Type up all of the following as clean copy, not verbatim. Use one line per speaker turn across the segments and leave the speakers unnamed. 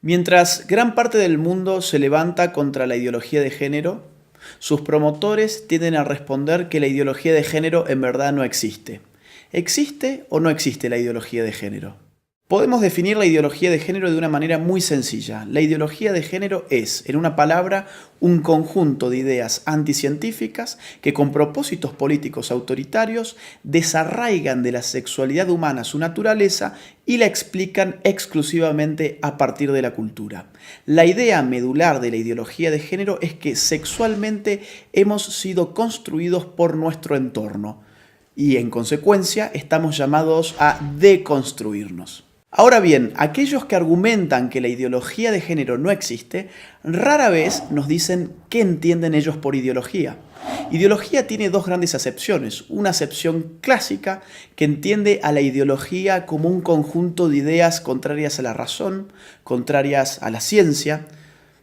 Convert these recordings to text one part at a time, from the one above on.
Mientras gran parte del mundo se levanta contra la ideología de género, sus promotores tienden a responder que la ideología de género en verdad no existe. ¿Existe o no existe la ideología de género? Podemos definir la ideología de género de una manera muy sencilla. La ideología de género es, en una palabra, un conjunto de ideas anticientíficas que con propósitos políticos autoritarios desarraigan de la sexualidad humana su naturaleza y la explican exclusivamente a partir de la cultura. La idea medular de la ideología de género es que sexualmente hemos sido construidos por nuestro entorno y en consecuencia estamos llamados a deconstruirnos. Ahora bien, aquellos que argumentan que la ideología de género no existe, rara vez nos dicen qué entienden ellos por ideología. Ideología tiene dos grandes acepciones. Una acepción clásica que entiende a la ideología como un conjunto de ideas contrarias a la razón, contrarias a la ciencia.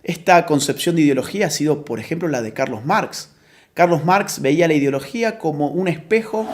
Esta concepción de ideología ha sido, por ejemplo, la de Carlos Marx. Carlos Marx veía la ideología como un espejo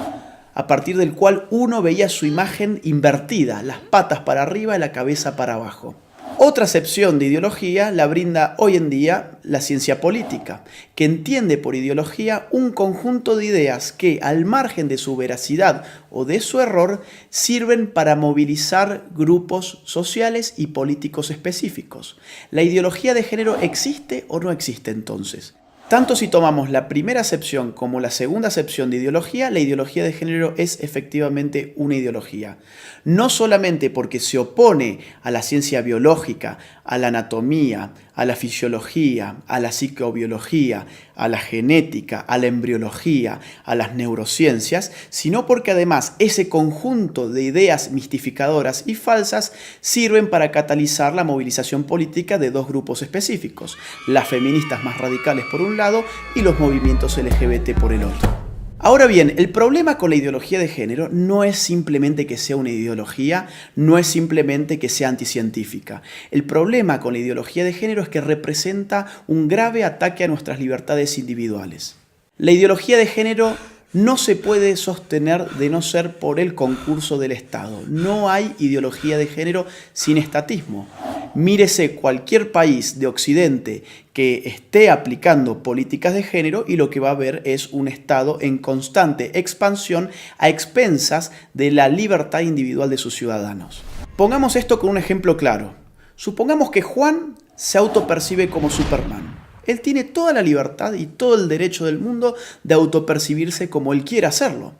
a partir del cual uno veía su imagen invertida, las patas para arriba y la cabeza para abajo. Otra acepción de ideología la brinda hoy en día la ciencia política, que entiende por ideología un conjunto de ideas que, al margen de su veracidad o de su error, sirven para movilizar grupos sociales y políticos específicos. ¿La ideología de género existe o no existe entonces? Tanto si tomamos la primera acepción como la segunda acepción de ideología, la ideología de género es efectivamente una ideología. No solamente porque se opone a la ciencia biológica, a la anatomía, a la fisiología, a la psicobiología, a la genética, a la embriología, a las neurociencias, sino porque además ese conjunto de ideas mistificadoras y falsas sirven para catalizar la movilización política de dos grupos específicos, las feministas más radicales por un lado y los movimientos LGBT por el otro. Ahora bien, el problema con la ideología de género no es simplemente que sea una ideología, no es simplemente que sea anticientífica. El problema con la ideología de género es que representa un grave ataque a nuestras libertades individuales. La ideología de género no se puede sostener de no ser por el concurso del Estado. No hay ideología de género sin estatismo. Mírese cualquier país de Occidente que esté aplicando políticas de género y lo que va a ver es un Estado en constante expansión a expensas de la libertad individual de sus ciudadanos. Pongamos esto con un ejemplo claro. Supongamos que Juan se autopercibe como Superman. Él tiene toda la libertad y todo el derecho del mundo de autopercibirse como él quiera hacerlo.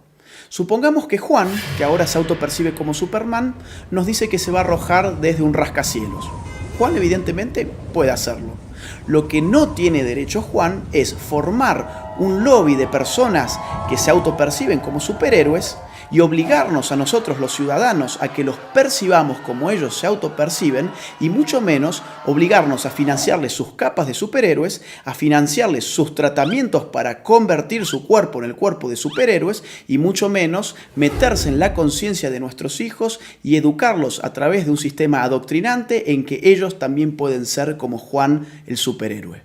Supongamos que Juan, que ahora se autopercibe como Superman, nos dice que se va a arrojar desde un rascacielos. Juan evidentemente puede hacerlo. Lo que no tiene derecho Juan es formar un lobby de personas que se autoperciben como superhéroes y obligarnos a nosotros los ciudadanos a que los percibamos como ellos se autoperciben y mucho menos obligarnos a financiarles sus capas de superhéroes, a financiarles sus tratamientos para convertir su cuerpo en el cuerpo de superhéroes y mucho menos meterse en la conciencia de nuestros hijos y educarlos a través de un sistema adoctrinante en que ellos también pueden ser como Juan el superhéroe.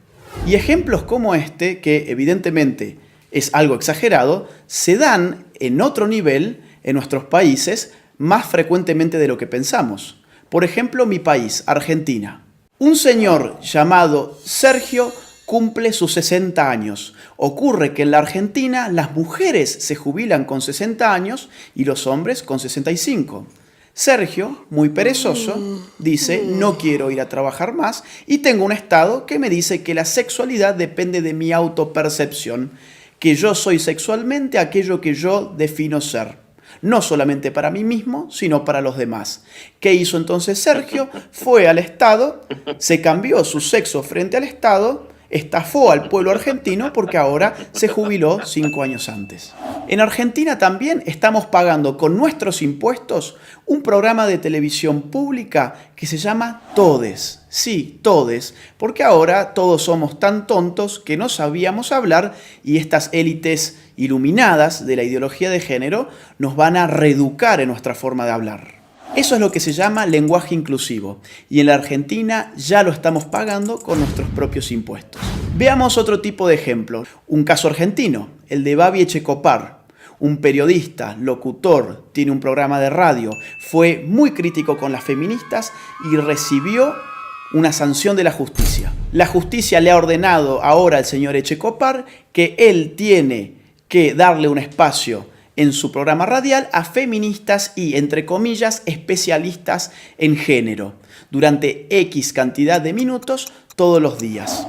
Y ejemplos como este, que evidentemente es algo exagerado, se dan en otro nivel en nuestros países más frecuentemente de lo que pensamos. Por ejemplo, mi país, Argentina. Un señor llamado Sergio cumple sus 60 años. Ocurre que en la Argentina las mujeres se jubilan con 60 años y los hombres con 65. Sergio, muy perezoso, dice, no quiero ir a trabajar más y tengo un estado que me dice que la sexualidad depende de mi autopercepción, que yo soy sexualmente aquello que yo defino ser. No solamente para mí mismo, sino para los demás. ¿Qué hizo entonces Sergio? Fue al Estado, se cambió su sexo frente al Estado, estafó al pueblo argentino porque ahora se jubiló 5 años antes. En Argentina también estamos pagando con nuestros impuestos un programa de televisión pública que se llama Todes. Sí, Todes, porque ahora todos somos tan tontos que no sabíamos hablar y estas élites iluminadas de la ideología de género nos van a reeducar en nuestra forma de hablar. Eso es lo que se llama lenguaje inclusivo y en la Argentina ya lo estamos pagando con nuestros propios impuestos. Veamos otro tipo de ejemplo, un caso argentino, el de Babi Echecopar. Un periodista, locutor, tiene un programa de radio, fue muy crítico con las feministas y recibió una sanción de la justicia. La justicia le ha ordenado ahora al señor Echecopar que él tiene que darle un espacio en su programa radial a feministas y, entre comillas, especialistas en género, durante X cantidad de minutos todos los días.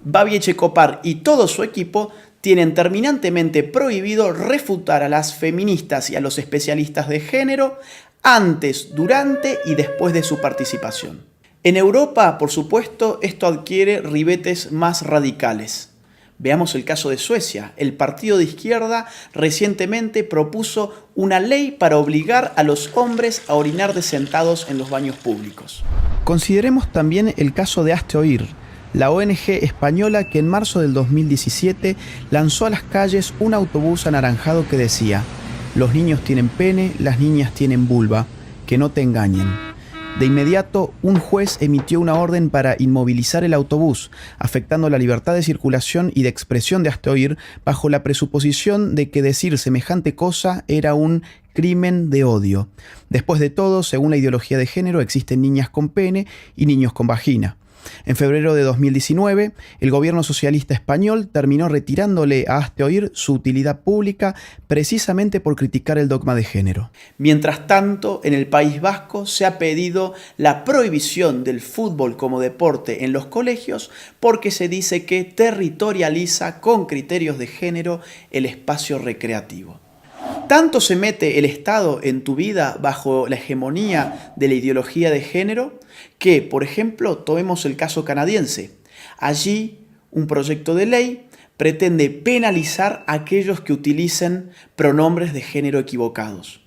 Babi Echecopar y todo su equipo tienen terminantemente prohibido refutar a las feministas y a los especialistas de género antes, durante y después de su participación. En Europa, por supuesto, esto adquiere ribetes más radicales. Veamos el caso de Suecia. El partido de izquierda recientemente propuso una ley para obligar a los hombres a orinar de sentados en los baños públicos. Consideremos también el caso de Hazte Oír, la ONG española que en marzo del 2017 lanzó a las calles un autobús anaranjado que decía: los niños tienen pene, las niñas tienen vulva, que no te engañen. De inmediato, un juez emitió una orden para inmovilizar el autobús, afectando la libertad de circulación y de expresión de Hazte Oír, bajo la presuposición de que decir semejante cosa era un crimen de odio. Después de todo, según la ideología de género, existen niñas con pene y niños con vagina. En febrero de 2019, el gobierno socialista español terminó retirándole a Hazte Oír su utilidad pública precisamente por criticar el dogma de género. Mientras tanto, en el País Vasco se ha pedido la prohibición del fútbol como deporte en los colegios porque se dice que territorializa con criterios de género el espacio recreativo. ¿Tanto se mete el Estado en tu vida bajo la hegemonía de la ideología de género que, por ejemplo, tomemos el caso canadiense? Allí, un proyecto de ley pretende penalizar a aquellos que utilicen pronombres de género equivocados.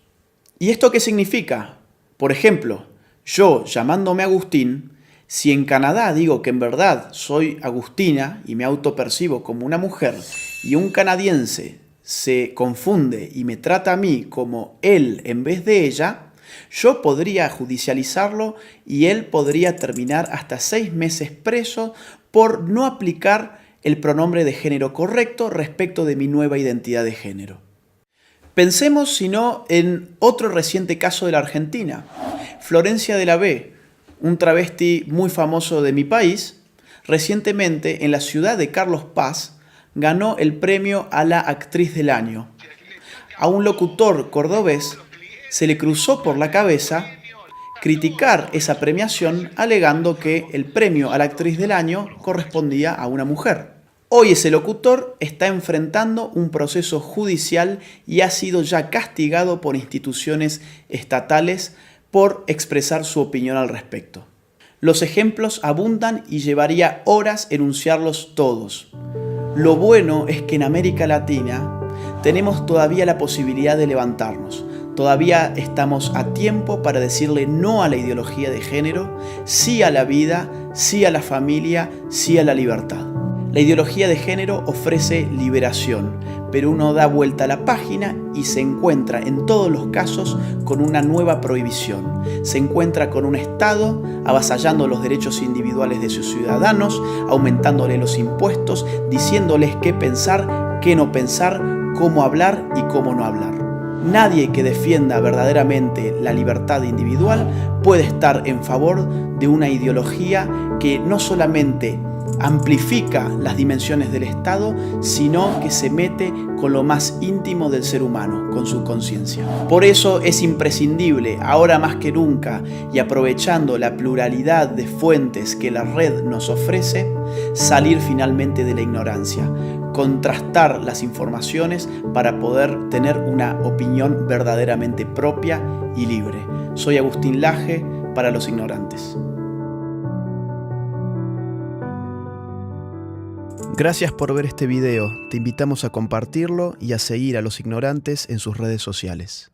¿Y esto qué significa? Por ejemplo, yo, llamándome Agustín, si en Canadá digo que en verdad soy Agustina y me autopercibo como una mujer, y un canadiense se confunde y me trata a mí como él en vez de ella, yo podría judicializarlo y él podría terminar hasta 6 meses preso por no aplicar el pronombre de género correcto respecto de mi nueva identidad de género. Pensemos, si no, en otro reciente caso de la Argentina. Florencia de la B, un travesti muy famoso de mi país, recientemente en la ciudad de Carlos Paz, ganó el premio a la actriz del año. A un locutor cordobés se le cruzó por la cabeza criticar esa premiación alegando que el premio a la actriz del año correspondía a una mujer. Hoy ese locutor está enfrentando un proceso judicial y ha sido ya castigado por instituciones estatales por expresar su opinión al respecto. Los ejemplos abundan y llevaría horas enunciarlos todos. Lo bueno es que en América Latina tenemos todavía la posibilidad de levantarnos. Todavía estamos a tiempo para decirle no a la ideología de género, sí a la vida, sí a la familia, sí a la libertad. La ideología de género ofrece liberación, pero uno da vuelta a la página y se encuentra en todos los casos con una nueva prohibición. Se encuentra con un Estado avasallando los derechos individuales de sus ciudadanos, aumentándole los impuestos, diciéndoles qué pensar, qué no pensar, cómo hablar y cómo no hablar. Nadie que defienda verdaderamente la libertad individual puede estar en favor de una ideología que no solamente amplifica las dimensiones del Estado, sino que se mete con lo más íntimo del ser humano, con su conciencia. Por eso es imprescindible, ahora más que nunca, y aprovechando la pluralidad de fuentes que la red nos ofrece, salir finalmente de la ignorancia, contrastar las informaciones para poder tener una opinión verdaderamente propia y libre. Soy Agustín Laje para Los Ignorantes. Gracias por ver este video, te invitamos a compartirlo y a seguir a Los Ignorantes en sus redes sociales.